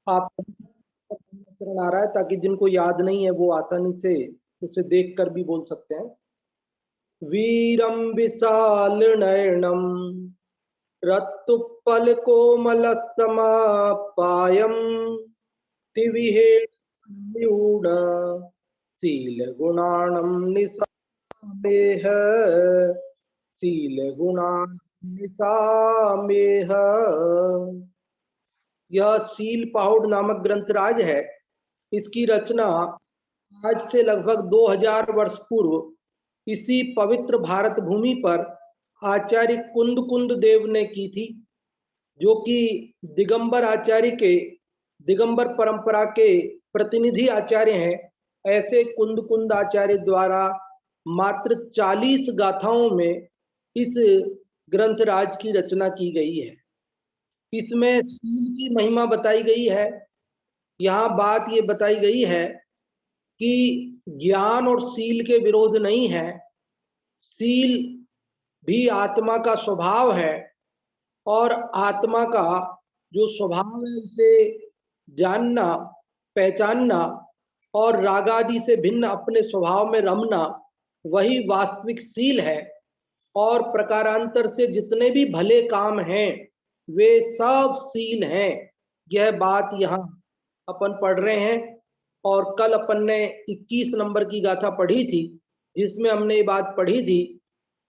आप आ रहा है ताकि जिनको याद नहीं है वो आसानी से उसे देखकर भी बोल सकते हैं। वीरम विशाल नयनम रत्तुपल कोमल समापायम तिविहेण शील गुणाणम निसामेह शील गुणाणम निसामेह। यह शील पाहुड़ नामक ग्रंथराज है। इसकी रचना आज से लगभग 2000 वर्ष पूर्व इसी पवित्र भारत भूमि पर आचार्य कुंद कुंद देव ने की थी, जो कि दिगंबर आचार्य के दिगंबर परंपरा के प्रतिनिधि आचार्य हैं। ऐसे कुंद कुंद आचार्य द्वारा मात्र 40 गाथाओं में इस ग्रंथराज की रचना की गई है। इसमें शील की महिमा बताई गई है। यहाँ बात ये बताई गई है कि ज्ञान और शील के विरोध नहीं है। शील भी आत्मा का स्वभाव है और आत्मा का जो स्वभाव है उसे जानना, पहचानना और राग आदि से भिन्न अपने स्वभाव में रमना, वही वास्तविक शील है। और प्रकारांतर से जितने भी भले काम हैं वे सब शील हैं। यह बात यहाँ अपन पढ़ रहे हैं। और कल अपन ने 21 नंबर की गाथा पढ़ी थी, जिसमें हमने ये बात पढ़ी थी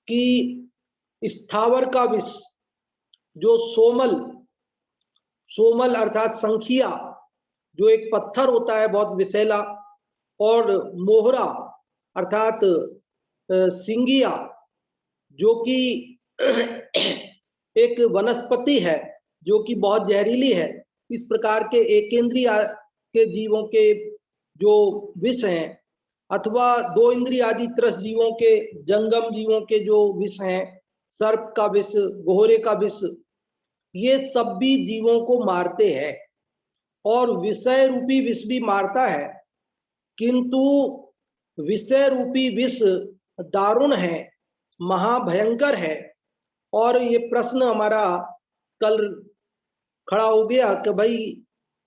कि स्थावर का विष, जो सोमल अर्थात संखिया, जो एक पत्थर होता है बहुत विषैला, और मोहरा अर्थात सिंगिया, जो कि एक वनस्पति है जो कि बहुत जहरीली है। इस प्रकार के एकेंद्रिय के जीवों के जो विष हैं, अथवा दो इंद्रिय आदि त्रस जीवों के, जंगम जीवों के जो विष हैं, सर्प का विष, गोहरे का विष, ये सब भी जीवों को मारते हैं और विषय रूपी विष भी मारता है। किंतु विषय रूपी विष दारुण है, महाभयंकर है। और ये प्रश्न हमारा कल खड़ा हो गया कि भाई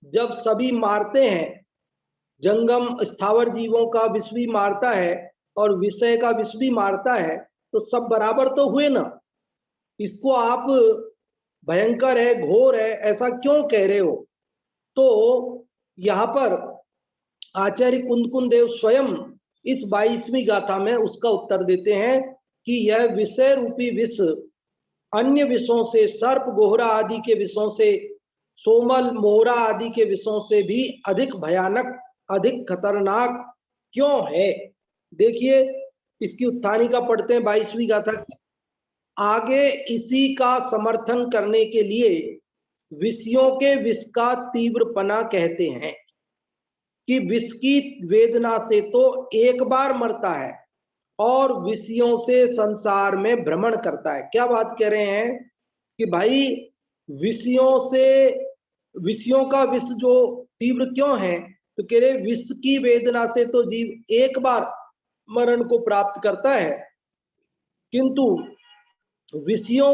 जब सभी मारते हैं, जंगम स्थावर जीवों का विष भी मारता है और विषय का विष भी मारता है, तो सब बराबर तो हुए ना। इसको आप भयंकर है, घोर है, ऐसा क्यों कह रहे हो? तो यहाँ पर आचार्य कुंद देव स्वयं इस 22वीं गाथा में उसका उत्तर देते हैं कि यह विषय रूपी विष अन्य विषयों से, सर्प गोहरा आदि के विषयों से, सोमल मोहरा आदि के विषयों से भी अधिक भयानक, अधिक खतरनाक क्यों है? देखिए, इसकी उत्थानिका पढ़ते हैं 22वीं गाथा की। आगे इसी का समर्थन करने के लिए विषयों के विष का तीव्रपना कहते हैं कि विष की वेदना से तो एक बार मरता है और विषयों से संसार में भ्रमण करता है। क्या बात कह रहे हैं कि भाई विषयों का विष जो तीव्र क्यों है? तो कह रहे विष की वेदना से तो जीव एक बार मरण को प्राप्त करता है, किंतु विषयों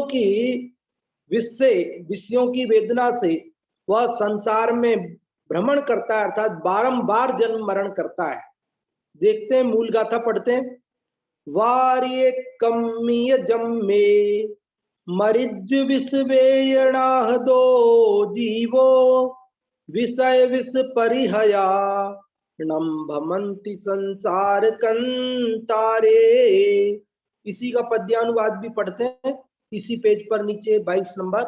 की वेदना से वह संसार में भ्रमण करता है, अर्थात बारंबार जन्म मरण करता है। देखते हैं, मूल गाथा पढ़ते हैं। वार्ये कम्मीय जम्मे मरिज विषवेयणाह दो जीवो विषय विष परिहया नम्भमंति संसार कंतारे। इसी का पद्यानुवाद भी पढ़ते हैं, इसी पेज पर नीचे 22 नंबर।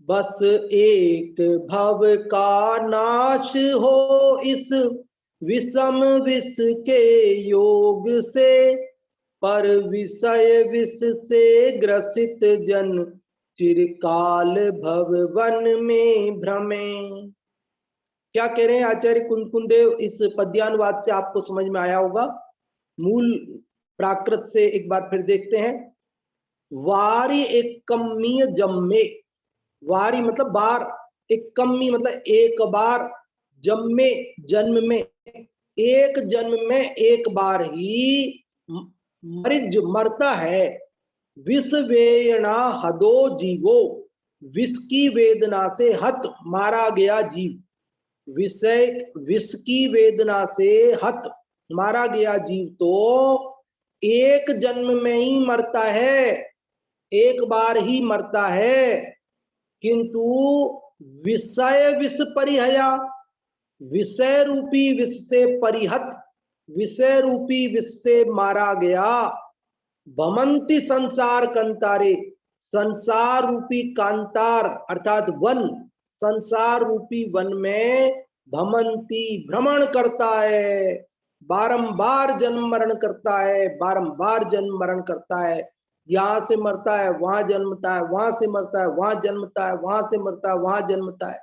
बस एक भव का नाश हो इस विषम विष के योग से, पर विषय विष से ग्रसित जन चिरकाल भव वन में भ्रमे। क्या कह रहे हैं आचार्य कुंद देव? इस पद्यानुवाद से आपको समझ में आया होगा। मूल प्राकृत से एक बार फिर देखते हैं। वारी एक कम्मीय जम्मे, वारी मतलब बार, एक कम्मी मतलब एक बार, जन्मे जन्म में, एक जन्म में एक बार ही मरिज मरता है। विष वेयणा हदो जीवो, विष की वेदना से हत मारा गया जीव, विष की वेदना से हत मारा गया जीव तो एक जन्म में ही मरता है, एक बार ही मरता है। किंतु विषय विष परिहया, विषय रूपी विष से परिहत, विषय रूपी विष से मारा गया। भमंति संसार कंतारे, संसार रूपी कांतार अर्थात वन, संसार रूपी वन में भमंती भ्रमण करता है, बारंबार जन्म मरण करता है, बारंबार जन्म मरण करता है। यहां से मरता है, वहां जन्मता है, वहां से मरता है, वहां जन्मता है, वहां से मरता है, वहां जन्मता है।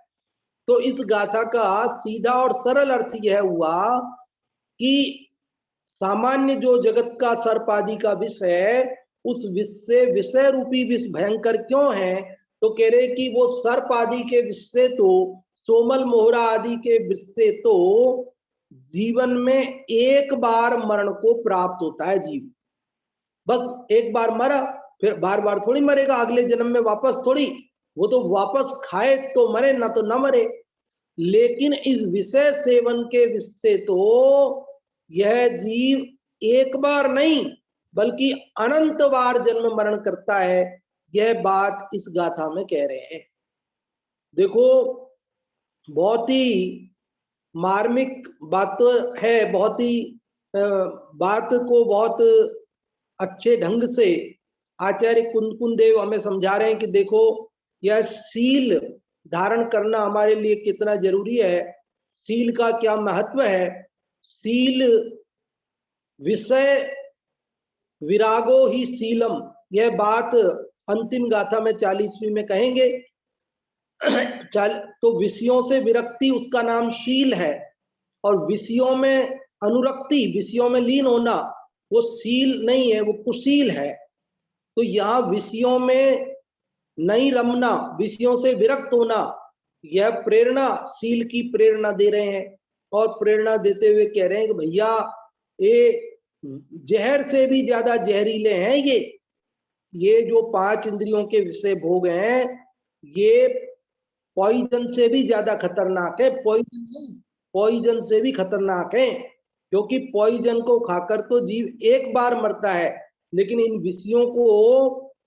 तो इस गाथा का सीधा और सरल अर्थ यह हुआ कि सामान्य जो जगत का सर्प आदि का विष है, उस विष से विषय रूपी विष भयंकर क्यों है? तो कह रहे कि वो सर्प आदि के विष से तो, सोमल मोहरा आदि के विष से तो जीवन में एक बार मरण को प्राप्त होता है जीव। बस एक बार मरा, फिर बार बार थोड़ी मरेगा, अगले जन्म में वापस थोड़ी, वो तो वापस खाए तो मरे, ना तो ना मरे। लेकिन इस विषय सेवन के विष से तो यह जीव एक बार नहीं बल्कि अनंत बार जन्म मरण करता है। यह बात इस गाथा में कह रहे हैं। देखो, बहुत ही मार्मिक बात है, बहुत ही बात को बहुत अच्छे ढंग से आचार्य कुंदकुंद देव हमें समझा रहे हैं कि देखो, यह शील धारण करना हमारे लिए कितना जरूरी है, शील का क्या महत्व है। शील विषय विरागो ही शीलम, यह बात अंतिम गाथा में 40वीं में कहेंगे। तो विषयों से विरक्ति उसका नाम शील है, और विषयों में अनुरक्ति, विषयों में लीन होना, वो शील नहीं है, वो कुशील है। तो यहाँ विषयों में नहीं रमना, विषयों से विरक्त होना, यह प्रेरणा, शील की प्रेरणा दे रहे हैं। और प्रेरणा देते हुए कह रहे हैं कि भैया, ये जहर से भी ज्यादा जहरीले हैं ये जो 5 इंद्रियों के विषय भोग हैं, ये पॉइजन से भी ज्यादा खतरनाक है। पॉइजन नहीं, पॉइजन से भी खतरनाक है, क्योंकि पॉइजन को खाकर तो जीव एक बार मरता है, लेकिन इन विषयों को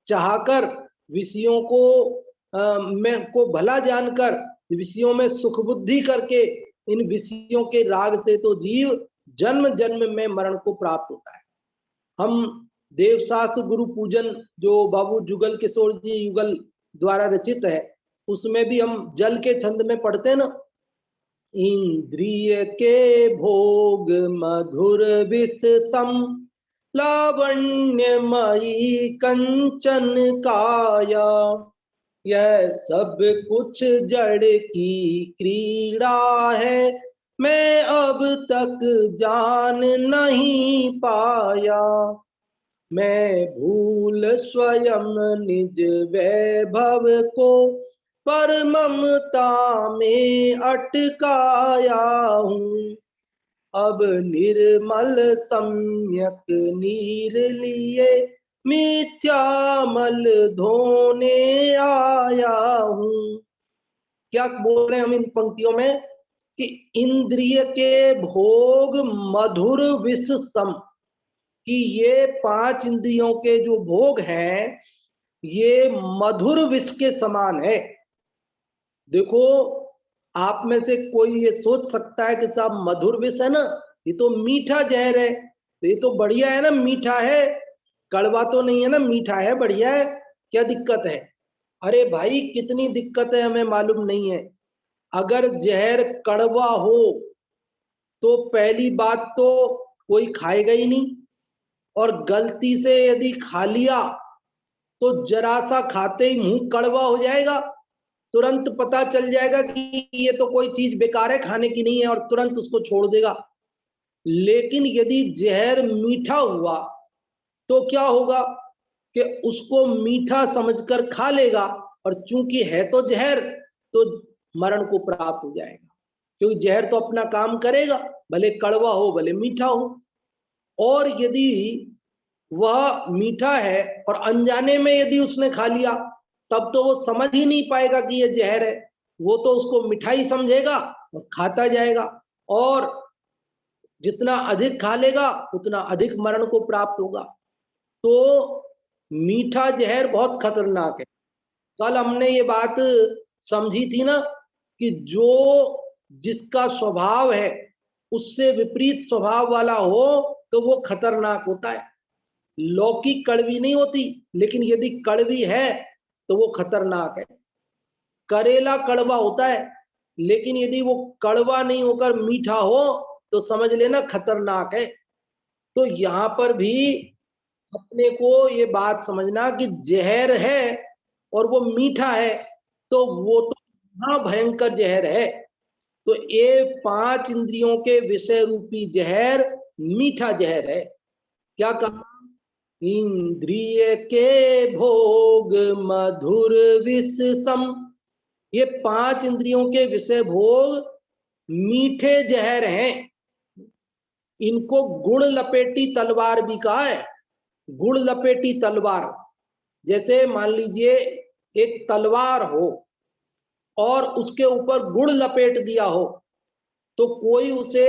चाहकर, विषयों को भला जानकर, विषयों में सुख बुद्धि करके, इन विषयों के राग से तो जीव जन्म जन्म में मरण को प्राप्त होता है। हम देवशास्त्र गुरु पूजन जो बाबू जुगल किशोर जी युगल द्वारा रचित है, उसमें भी हम जल के छंद में पढ़ते हैं ना, इंद्रिय के भोग मधुर विष सम, लावण्यमयी कंचन काया, यह सब कुछ जड़ की क्रीड़ा है, मैं अब तक जान नहीं पाया, मैं भूल स्वयं निज वैभव को, पर ममता में अटकाया हूँ, अब निर्मल सम्यक नीर लिए मिथ्यामल धोने आया हूँ। क्या बोल रहे हैं हम इन पंक्तियों में कि इंद्रिय के भोग मधुर विष सम, कि ये 5 इंद्रियों के जो भोग हैं, ये मधुर विष के समान है। देखो, आप में से कोई ये सोच सकता है कि साहब मधुर विष है ना, ये तो मीठा जहर है, तो ये तो बढ़िया है ना, मीठा है, कड़वा तो नहीं है ना, मीठा है, बढ़िया है, क्या दिक्कत है? अरे भाई, कितनी दिक्कत है हमें मालूम नहीं है। अगर जहर कड़वा हो तो पहली बात तो कोई खाएगा ही नहीं, और गलती से यदि खा लिया तो जरा सा खाते ही मुंह कड़वा हो जाएगा, तुरंत पता चल जाएगा कि ये तो कोई चीज बेकार है, खाने की नहीं है, और तुरंत उसको छोड़ देगा। लेकिन यदि जहर मीठा हुआ तो क्या होगा कि उसको मीठा समझकर खा लेगा, और चूंकि है तो जहर, तो मरण को प्राप्त हो जाएगा, क्योंकि जहर तो अपना काम करेगा, भले कड़वा हो भले मीठा हो। और यदि वह मीठा है और अनजाने में यदि उसने खा लिया तब तो वो समझ ही नहीं पाएगा कि ये जहर है, वो तो उसको मिठाई समझेगा और खाता जाएगा, और जितना अधिक खा लेगा उतना अधिक मरण को प्राप्त होगा। तो मीठा जहर बहुत खतरनाक है। कल हमने ये बात समझी थी ना कि जो जिसका स्वभाव है उससे विपरीत स्वभाव वाला हो तो वो खतरनाक होता है। लौकी कड़वी नहीं होती, लेकिन यदि कड़वी है तो वो खतरनाक है। करेला कड़वा होता है, लेकिन यदि वो कड़वा नहीं होकर मीठा हो तो समझ लेना खतरनाक है। तो यहां पर भी अपने को ये बात समझना कि जहर है और वो मीठा है, तो वो तो हाँ भयंकर जहर है। तो ये 5 इंद्रियों के विषय रूपी जहर मीठा जहर है। क्या कहा? इंद्रिय के भोग मधुर विष सम। ये 5 इंद्रियों के विषय भोग मीठे जहर हैं। इनको गुण लपेटी तलवार भी कहा है। गुण लपेटी तलवार, जैसे मान लीजिए एक तलवार हो और उसके ऊपर गुड़ लपेट दिया हो, तो कोई उसे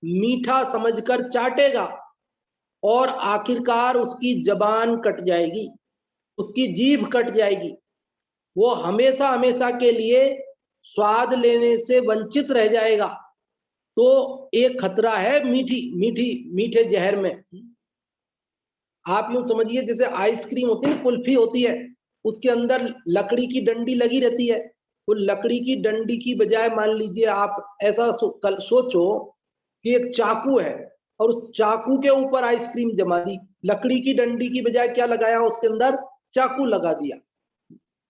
मीठा समझकर चाटेगा और आखिरकार उसकी जबान कट जाएगी, उसकी जीभ कट जाएगी, वो हमेशा हमेशा के लिए स्वाद लेने से वंचित रह जाएगा। तो एक खतरा है मीठे जहर में। आप यूं समझिए जैसे आइसक्रीम होती है ना, कुल्फी होती है, उसके अंदर लकड़ी की डंडी लगी रहती है। वो लकड़ी की डंडी की बजाय मान लीजिए आप ऐसा कल सोचो कि एक चाकू है और उस चाकू के ऊपर आइसक्रीम जमा दी। लकड़ी की डंडी की बजाय क्या लगाया उसके अंदर? चाकू लगा दिया।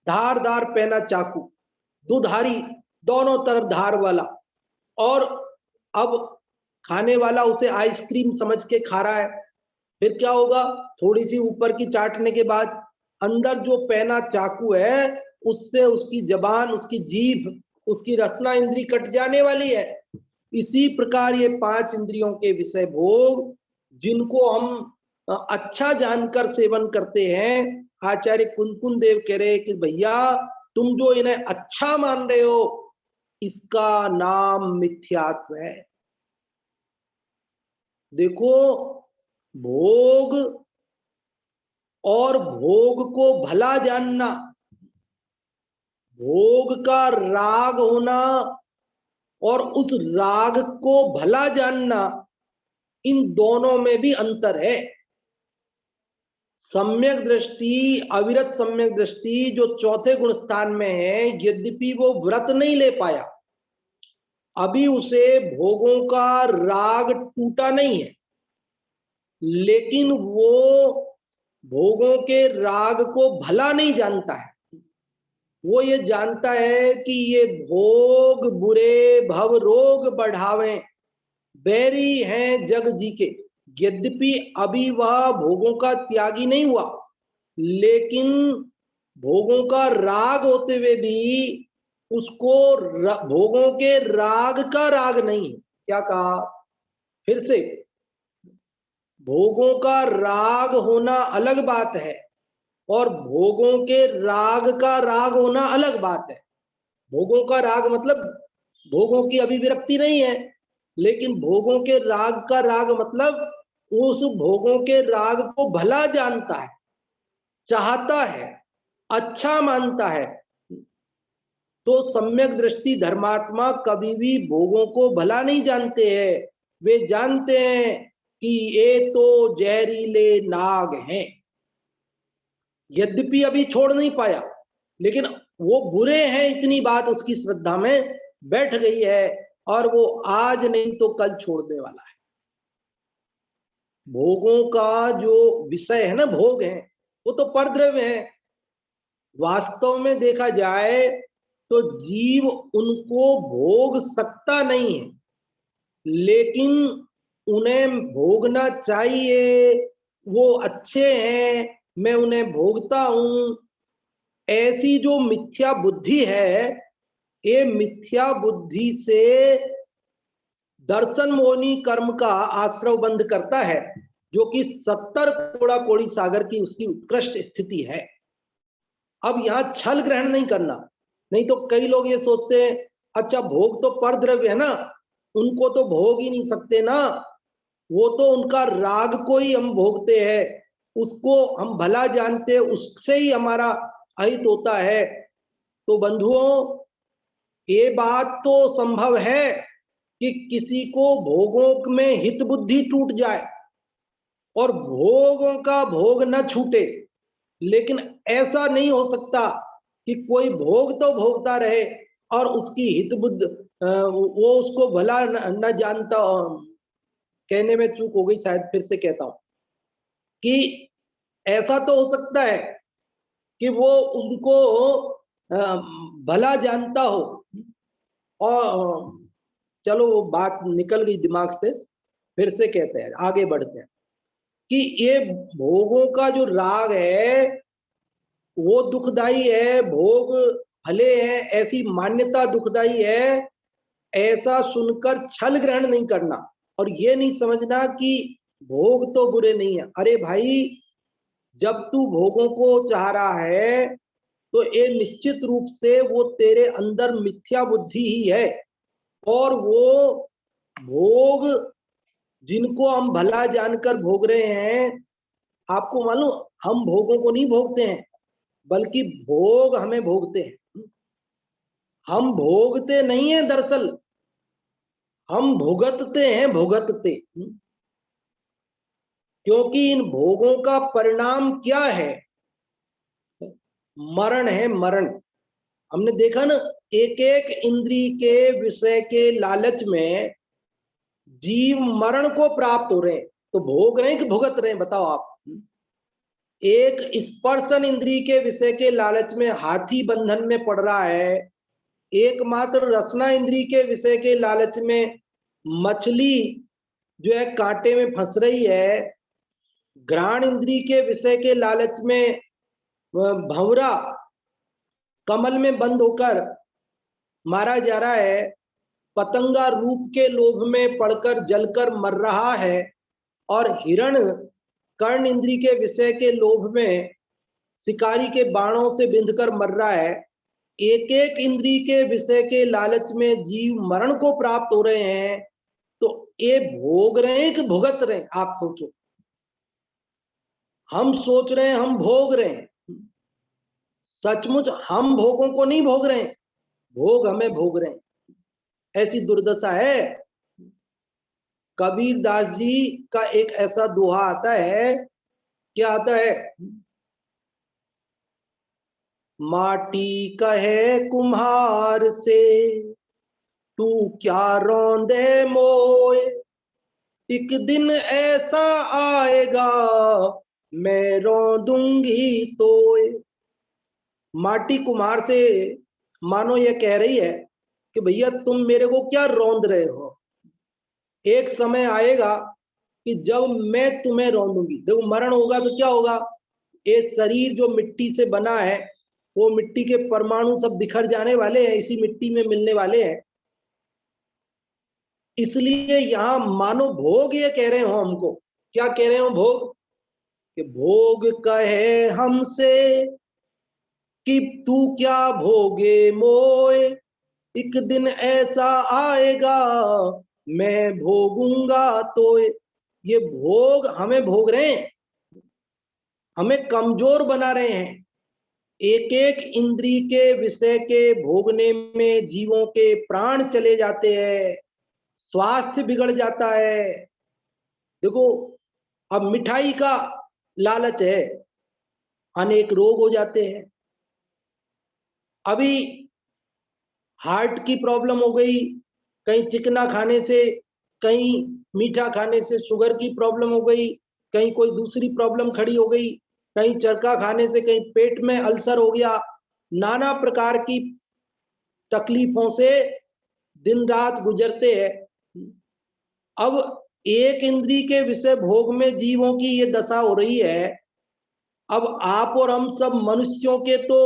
धारदार पैना चाकू, दुधारी, दोनों तरफ धार वाला। और अब खाने वाला उसे आइसक्रीम समझ के खा रहा है। फिर क्या होगा? थोड़ी सी ऊपर की चाटने के बाद अंदर जो पैना चाकू है उससे उसकी जबान, उसकी जीभ, उसकी रसना इंद्री कट जाने वाली है। इसी प्रकार ये 5 इंद्रियों के विषय भोग जिनको हम अच्छा जानकर सेवन करते हैं, आचार्य कुंकुन देव कह रहे कि भैया तुम जो इन्हें अच्छा मान रहे हो इसका नाम मिथ्यात्व है। देखो, भोग और भोग को भला जानना, भोग का राग होना और उस राग को भला जानना, इन दोनों में भी अंतर है। सम्यक दृष्टि, अविरत सम्यक दृष्टि जो चौथे गुण स्थान में है, यद्यपि वो व्रत नहीं ले पाया, अभी उसे भोगों का राग टूटा नहीं है, लेकिन वो भोगों के राग को भला नहीं जानता है। वो ये जानता है कि ये भोग बुरे भव रोग बढ़ावें, बैरी हैं जग जी के। यद्यपि अभी वह भोगों का त्यागी नहीं हुआ, लेकिन भोगों का राग होते हुए भी उसको भोगों के राग का राग नहीं है। क्या कहा? फिर से, भोगों का राग होना अलग बात है और भोगों के राग का राग होना अलग बात है। भोगों का राग मतलब भोगों की अभी विरक्ति नहीं है, लेकिन भोगों के राग का राग मतलब उस भोगों के राग को भला जानता है, चाहता है, अच्छा मानता है। तो सम्यक दृष्टि धर्मात्मा कभी भी भोगों को भला नहीं जानते हैं। वे जानते हैं कि ये तो जहरीले नाग हैं। यद्यपि अभी छोड़ नहीं पाया, लेकिन वो बुरे हैं इतनी बात उसकी श्रद्धा में बैठ गई है और वो आज नहीं तो कल छोड़ने वाला है। भोगों का जो विषय है ना, भोग है, वो तो परद्रव्य है। वास्तव में देखा जाए तो जीव उनको भोग सकता नहीं है, लेकिन उन्हें भोगना चाहिए। वो अच्छे हैं, मैं उन्हें भोगता हूं, ऐसी जो मिथ्या बुद्धि है, ये मिथ्या बुद्धि से दर्शन मोहनी कर्म का आश्रय बंद करता है, जो कि 70 करोड़ा कोड़ी सागर की उसकी उत्कृष्ट स्थिति है। अब यहाँ छल ग्रहण नहीं करना। नहीं तो कई लोग ये सोचते हैं अच्छा भोग तो पर द्रव्य है ना, उनको तो भोग ही नहीं सकते ना, वो तो उनका राग को ही हम भोगते हैं, उसको हम भला जानते हैं, उससे ही हमारा अहित होता है। तो बंधुओं, ये बात तो संभव है कि किसी को भोगों में हित बुद्धि टूट जाए और भोगों का भोग न छूटे, लेकिन ऐसा नहीं हो सकता कि कोई भोग तो भोगता रहे और उसकी हित बुद्धि वो उसको भला न जानता। कहने में चूक हो गई, शायद फिर से कहता हूं कि ऐसा तो हो सकता है कि वो उनको भला जानता हो। और चलो वो बात निकल गई दिमाग से, फिर से कहते हैं, आगे बढ़ते हैं कि ये भोगों का जो राग है वो दुखदाई है, भोग भले हैं ऐसी मान्यता दुखदाई है। ऐसा सुनकर छल ग्रहण नहीं करना और ये नहीं समझना कि भोग तो बुरे नहीं है। अरे भाई, जब तू भोगों को चाह रहा है तो ये निश्चित रूप से वो तेरे अंदर मिथ्या बुद्धि ही है। और वो भोग जिनको हम भला जानकर भोग रहे हैं, आपको मालूम हम भोगों को नहीं भोगते हैं, बल्कि भोग हमें भोगते हैं। हम भोगते नहीं है, दरअसल हम भुगतते हैं, भुगतते। क्योंकि इन भोगों का परिणाम क्या है? मरण है, मरण। हमने देखा ना, एक एक इंद्री के विषय के लालच में जीव मरण को प्राप्त हो रहे हैं। तो भोग रहे हैं कि भुगत रहे हैं, बताओ आप। एक स्पर्शन इंद्री के विषय के लालच में हाथी बंधन में पड़ रहा है, एकमात्र रसना इंद्री के विषय के लालच में मछली जो है कांटे में फंस रही है, घ्राण इंद्री के विषय के लालच में भंवरा कमल में बंद होकर मारा जा रहा है, पतंगा रूप के लोभ में पड़कर जलकर मर रहा है, और हिरण कर्ण इंद्री के विषय के लोभ में शिकारी के बाणों से बिंधकर मर रहा है। एक एक इंद्री के विषय के लालच में जीव मरण को प्राप्त हो रहे हैं। तो ये भोग रहे हैं कि भुगत रहे हैं? आप सोचो। हम सोच रहे हैं हम भोग रहे हैं, सचमुच हम भोगों को नहीं भोग रहे हैं, भोग हमें भोग रहे हैं। ऐसी दुर्दशा है। कबीर दास जी का एक ऐसा दोहा आता है, क्या आता है? माटी कहे कुम्हार से तू क्या रौंदे मोए, एक दिन ऐसा आएगा मैं रौंदूंगी तोए। माटी कुम्हार से मानो ये कह रही है कि भैया तुम मेरे को क्या रौंद रहे हो, एक समय आएगा कि जब मैं तुम्हें रौंदूंगी। देखो मरण होगा तो क्या होगा, ये शरीर जो मिट्टी से बना है वो मिट्टी के परमाणु सब बिखर जाने वाले हैं, इसी मिट्टी में मिलने वाले हैं। इसलिए यहां मानो भोग ये कह रहे हो हमको, क्या कह रहे हो भोग, कि भोग कहे हमसे कि तू क्या भोगे मोए, एक दिन ऐसा आएगा मैं भोगूंगा तो। ये भोग हमें भोग रहे हैं, हमें कमजोर बना रहे हैं। एक एक इंद्री के विषय के भोगने में जीवों के प्राण चले जाते हैं, स्वास्थ्य बिगड़ जाता है। देखो, अब मिठाई का लालच है, अनेक रोग हो जाते हैं। अभी हार्ट की प्रॉब्लम हो गई, कहीं चिकना खाने से, कहीं मीठा खाने से शुगर की प्रॉब्लम हो गई, कहीं कोई दूसरी प्रॉब्लम खड़ी हो गई, कहीं चरका खाने से कहीं पेट में अल्सर हो गया। नाना प्रकार की तकलीफों से दिन रात गुजरते हैं। अब एक इंद्री के विषय भोग में जीवों की ये दशा हो रही है। अब आप और हम सब मनुष्यों के तो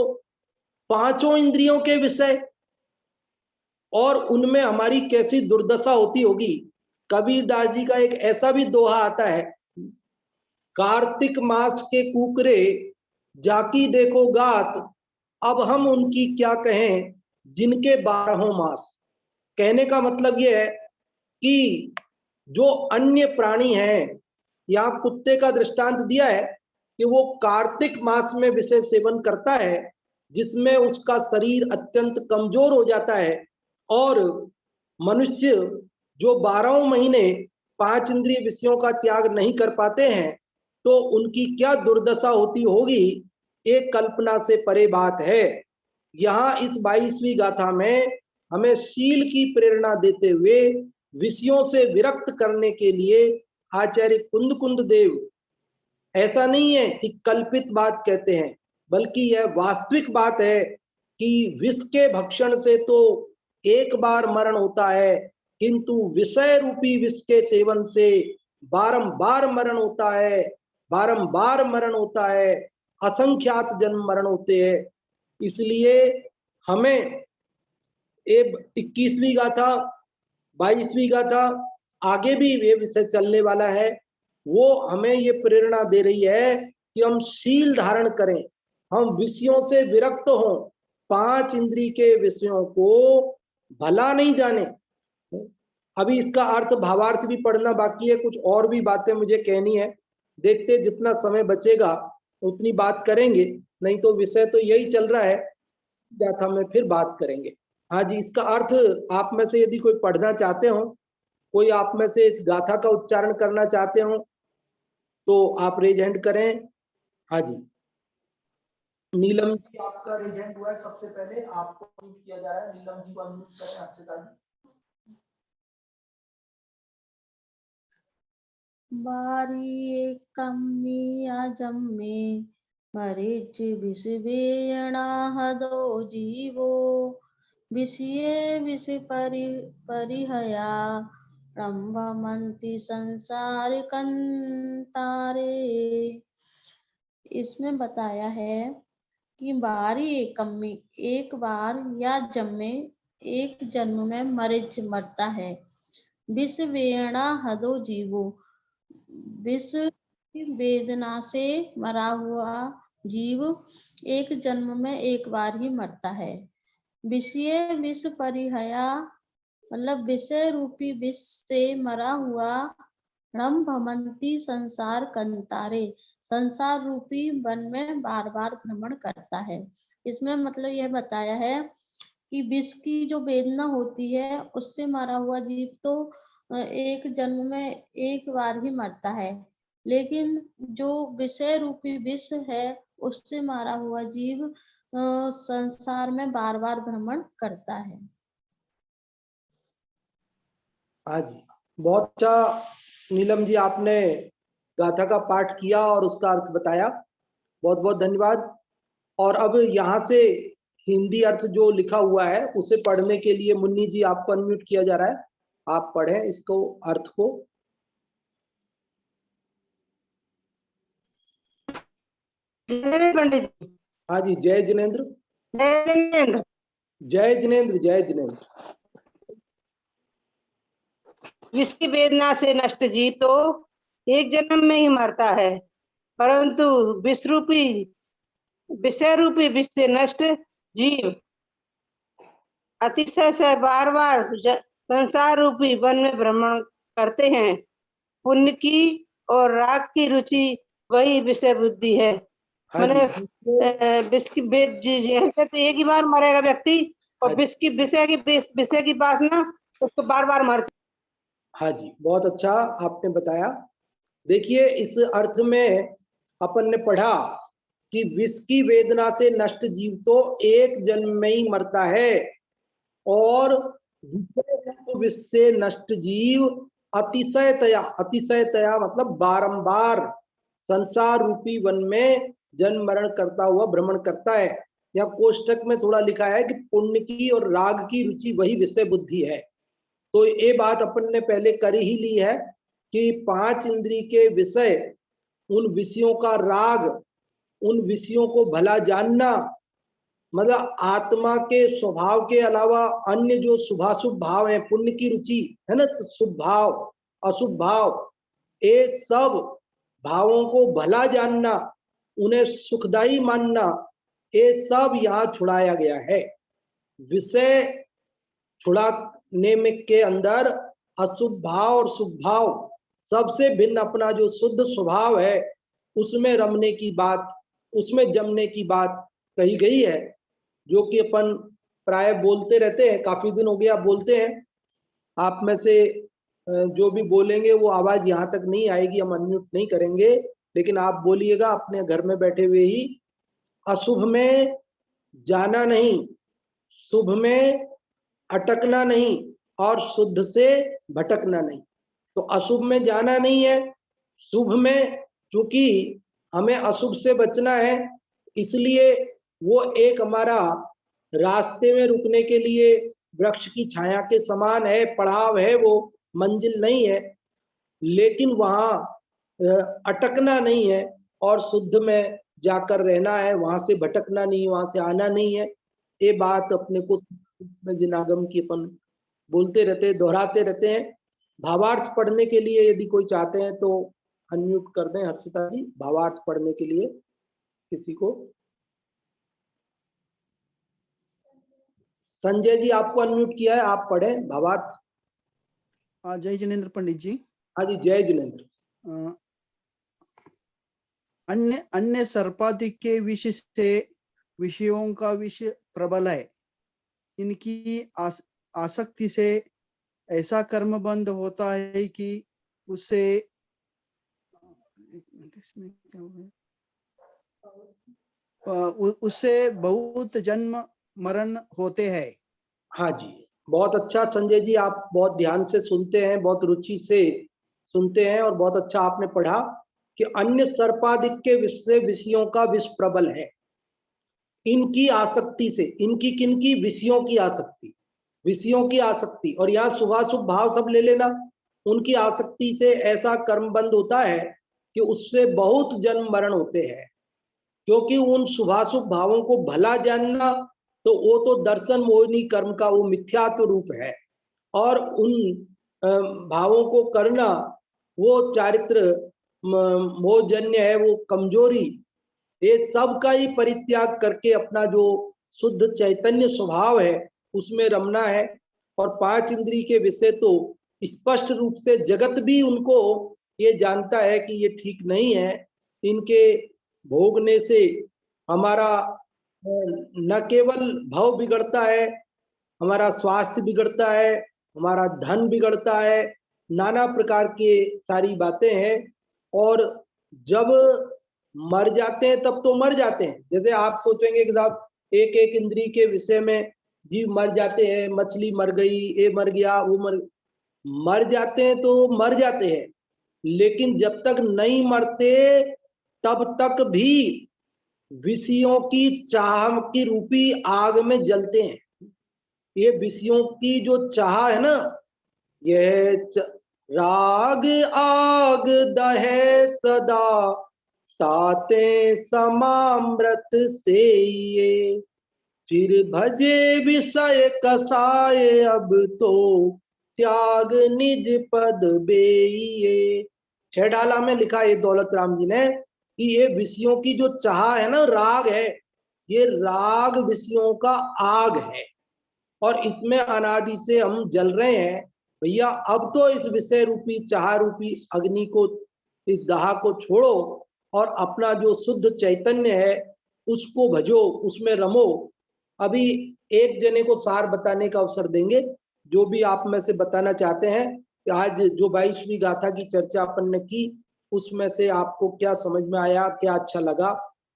पांचों इंद्रियों के विषय, और उनमें हमारी कैसी दुर्दशा होती होगी। कबीरदास जी का एक ऐसा भी दोहा आता है, कार्तिक मास के कुकरे जाकी देखो गात, अब हम उनकी क्या कहें, जिनके 12 मास। कहने का मतलब यह है कि जो अन्य प्राणी हैं, यहाँ कुत्ते का दृष्टांत दिया है कि वो कार्तिक मास में विषय सेवन करता है, जिसमें उसका शरीर अत्यंत कमजोर हो जाता है, और मनुष्य जो 12 महीने 5 इंद्रिय विषयों का त्याग नहीं कर पाते हैं, तो उनकी क्या दुर्दशा होती होगी, एक कल्पना से परे बात है। यहाँ इस 22वीं गाथा में हमें शील की प्रेरणा देते हुए विषयों से विरक्त करने के लिए आचार्य कुंद देव ऐसा नहीं है कि कल्पित बात कहते हैं, बल्कि यह वास्तविक बात है कि विष के भक्षण से तो एक बार मरण होता है, किंतु विषय रूपी विष के सेवन से बारंबार मरण होता है, बारंबार मरण होता है, असंख्यात जन्म मरण होते हैं। इसलिए हमें 21वीं गाथा, 22वीं गाथा, आगे भी ये विषय चलने वाला है, वो हमें ये प्रेरणा दे रही है कि हम शील धारण करें, हम विषयों से विरक्त हों, 5 इंद्रिय के विषयों को भला नहीं जाने। अभी इसका अर्थ भावार्थ भी पढ़ना बाकी है, कुछ और भी बातें मुझे कहनी है, देखते जितना समय बचेगा उतनी बात करेंगे, नहीं तो विषय तो यही चल रहा है, गाथा में फिर बात करेंगे। हाँ जी, इसका अर्थ आप में से यदि कोई पढ़ना चाहते हो, कोई आप में से इस गाथा का उच्चारण करना चाहते हो, तो आप रेज हैंड करें। हाँ जी, नीलम जी आपका रेज हैंड हुआ है, सबसे पहले आपको अनम्यूट किया जा रहा है। नीलम जी को अनम्यूट करें, अक्षता जी। बारी कम्मिया जम्मे मरीच विषवेणा हदो जीवो विषये विष परिहया रंभमंति संसार कंतारे। इसमें बताया है कि बारी एकम्मी, एक बार या जन्मे, एक जन्म में मरीच मरता है। विष वेणा हदो जीवो, विष की वेदना से मरा हुआ जीव एक जन्म में एक बार ही मरता है। विषय विष परिहया मतलब विषय रूपी विष से मरा हुआ रंभमंती संसार कंतारे, संसार रूपी वन में बार बार भ्रमण करता है। इसमें मतलब यह बताया है कि विष की जो वेदना होती है उससे मरा हुआ जीव तो एक जन्म में एक बार ही मरता है, लेकिन जो विषय रूपी विष है उससे मारा हुआ जीव संसार में बार बार भ्रमण करता है। हाँ जी, बहुत अच्छा नीलम जी, आपने गाथा का पाठ किया और उसका अर्थ बताया, बहुत बहुत धन्यवाद। और अब यहाँ से हिंदी अर्थ जो लिखा हुआ है उसे पढ़ने के लिए मुन्नी जी आपको अनम्यूट किया जा रहा है, आप पढ़ें इसको, अर्थ को। पंडित जी। हाँ जी, जय जिनेन्द्र। जय जिनेन्द्र। जय जिनेन्द्र, जय जिनेन्द्र। विष की वेदना से नष्ट जीव तो एक जन्म में ही मरता है, परंतु विष रूपी विषय रूपी विष से नष्ट जीव अतिशय से बार बार संसार रूपी वन में भ्रमण करते हैं। पुण्य की और राग की रुचि वही विषय बुद्धि है। मैंने विष की तो एक ही बार मरेगा व्यक्ति, और विष की विषय की वासना उसको बार बार मरती। हाँ जी, बहुत अच्छा आपने बताया। देखिए, इस अर्थ में अपन ने पढ़ा कि विष की वेदना से नष्ट जीव तो एक जन्म में ही मरता है, और विष से नष्ट जीव अतिशयतया मतलब बारंबार संसार रूपी वन में जन्म मरण करता हुआ भ्रमण करता है। या कोष्टक में थोड़ा लिखा है कि पुण्य की और राग की रुचि वही विषय बुद्धि है। तो ये बात अपन ने पहले कर ही ली है कि 5 इंद्रिय के विषय, उन विषयों का राग, उन विषयों को भला जानना, मतलब आत्मा के स्वभाव के अलावा अन्य जो शुभाशुभ भाव है, पुण्य की रुचि है ना, तो शुभ भाव अशुभ भाव, ये सब भावों को भला जानना, उन्हें सुखदायी मानना, ये सब यहाँ छुड़ाया गया है। विषय छुड़ाने में के अंदर अशुभ भाव और शुभ भाव सबसे भिन्न अपना जो शुद्ध स्वभाव है उसमें रमने की बात, उसमें जमने की बात कही गई है, जो कि अपन प्राय बोलते रहते हैं। काफी दिन हो गया बोलते हैं। आप में से जो भी बोलेंगे वो आवाज यहाँ तक नहीं आएगी, हम अनम्यूट नहीं करेंगे, लेकिन आप बोलिएगा अपने घर में बैठे हुए ही। अशुभ में जाना नहीं, शुभ में अटकना नहीं और शुद्ध से भटकना नहीं। तो अशुभ में जाना नहीं है, शुभ में चूंकि हमें अशुभ से बचना है, इसलिए वो एक हमारा रास्ते में रुकने के लिए वृक्ष की छाया के समान है, पड़ाव है, वो मंजिल नहीं है। लेकिन वहां अटकना नहीं है और शुद्ध में जाकर रहना है, वहां से भटकना नहीं, वहां से आना नहीं है। ये बात अपने को में जिनागम की अपन बोलते रहते हैं, दोहराते रहते हैं। भावार्थ पढ़ने के लिए यदि कोई चाहते हैं तो अनम्यूट कर दें हर्षिता जी, भावार्थ पढ़ने के लिए किसी को। संजय जी आपको अनम्यूट किया है, आप पढ़ें भावार्थ। जय जिनेन्द्र पंडित जी। हाँ जी, जय जिनेन्द्र। अन्य अन्य सर्पाधिक के विषय से विषयों का विषय प्रबल है, इनकी आसक्ति से ऐसा कर्म बंद होता है कि उससे उससे बहुत जन्म मरण होते हैं। हाँ जी, बहुत अच्छा संजय जी, आप बहुत ध्यान से सुनते हैं, बहुत रुचि से सुनते हैं और बहुत अच्छा आपने पढ़ा कि अन्य सर्पाधिक के विषयों का विष प्रबल है। इनकी आसक्ति से, इनकी किनकी? विषयों की आसक्ति, विषयों की आसक्ति। और यहाँ शुभाशुभ भाव सब ले लेना। उनकी आसक्ति से ऐसा कर्म बंद होता है कि उससे बहुत जन्म मरण होते हैं। क्योंकि उन शुभाशुभ भावों को भला जानना तो वो तो दर्शन मोहिनी कर्म का वो मिथ्यात्व रूप है, और उन भावों को करना वो चारित्र मोहजन्य है, वो कमजोरी। ये सब का ही परित्याग करके अपना जो शुद्ध चैतन्य स्वभाव है उसमें रमना है। और पांच इंद्री के विषय तो स्पष्ट रूप से जगत भी उनको ये जानता है कि ये ठीक नहीं है। इनके भोगने से हमारा न केवल भव बिगड़ता है, हमारा स्वास्थ्य बिगड़ता है, हमारा धन बिगड़ता है, नाना प्रकार के सारी बातें हैं। और जब मर जाते हैं तब तो मर जाते हैं। जैसे आप सोचेंगे कि साहब एक एक इंद्री के विषय में जीव मर जाते हैं, मछली मर गई, ये मर गया, वो मर जाते हैं तो मर जाते हैं, लेकिन जब तक नहीं मरते तब तक भी विषयों की चाह की रूपी आग में जलते हैं। ये विषयों की जो चाह है ना, यह राग आग दहे सदा ताते समामृत से ये, फिर भजे विषय कसाय अब तो त्याग निज पद बेइये। छेडाला में लिखा है दौलत राम जी ने कि ये विषयों की जो चाह है ना, राग है, ये राग विषयों का आग है और इसमें अनादि से हम जल रहे हैं। भैया अब तो इस विषय रूपी चाह रूपी अग्नि को, इस दाह को छोड़ो और अपना जो शुद्ध चैतन्य है उसको भजो, उसमें रमो। अभी एक जने को सार बताने का अवसर देंगे, जो भी आप में से बताना चाहते हैं कि आज जो 22वीं गाथा की चर्चा अपन ने की उसमें से आपको क्या समझ में आया, क्या अच्छा लगा,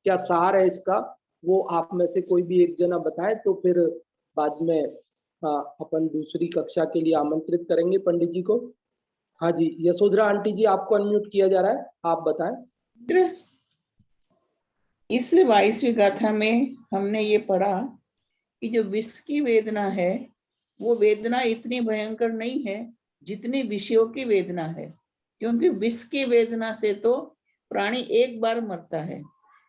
क्या सार है इसका, वो आप में से कोई भी एक जना बताए, तो फिर बाद में अपन दूसरी कक्षा के लिए आमंत्रित करेंगे पंडित जी को। हाँ जी, यशोधरा आंटी जी आपको अनम्यूट किया जा रहा है, आप बताएं। इस 22वीं गाथा में हमने ये पढ़ा कि जो विष की वेदना है वो वेदना इतनी भयंकर नहीं है जितनी विषयों की वेदना है। क्योंकि विष की वेदना से तो प्राणी एक बार मरता है,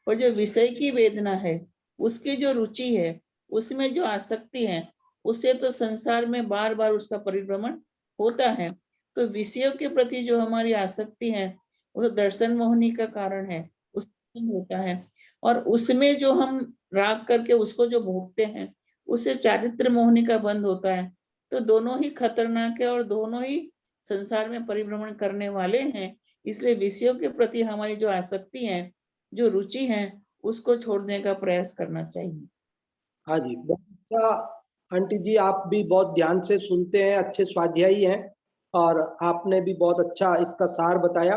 और जो विषय की वेदना है उसकी जो रुचि है, उसमें जो आसक्ति है, उससे तो संसार में बार बार उसका परिभ्रमण होता है। तो विषयों के प्रति जो हमारी आसक्ति है वो तो दर्शन मोहनी का कारण है, उससे होता है। और उसमें जो हम राग करके उसको जो भोगते हैं उससे चारित्र मोहनी का बंध होता है। तो दोनों ही खतरनाक है और दोनों ही संसार में परिभ्रमण करने वाले हैं। इसलिए विषयों के प्रति हमारी जो आसक्ति है, जो रुचि है, उसको छोड़ने का प्रयास करना चाहिए। हाँ जी, बहुत अच्छा आंटी जी, आप भी बहुत ध्यान से सुनते हैं, अच्छे स्वाध्यायी हैं और आपने भी बहुत अच्छा इसका सार बताया।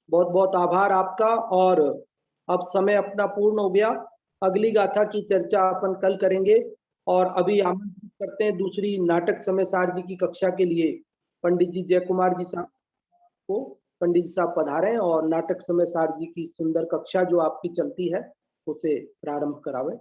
बहुत बहुत आभार आपका। और अब समय अपना पूर्ण हो गया, अगली गाथा की चर्चा अपन कल करेंगे। और अभी आमंत्रित करते हैं दूसरी नाटक समय सार जी की कक्षा के लिए पंडित जी जय कुमार जी साहब को। पंडित जी साहब पधारें और नाटक समय सार जी की सुंदर कक्षा जो आपकी चलती है उसे प्रारंभ करावें।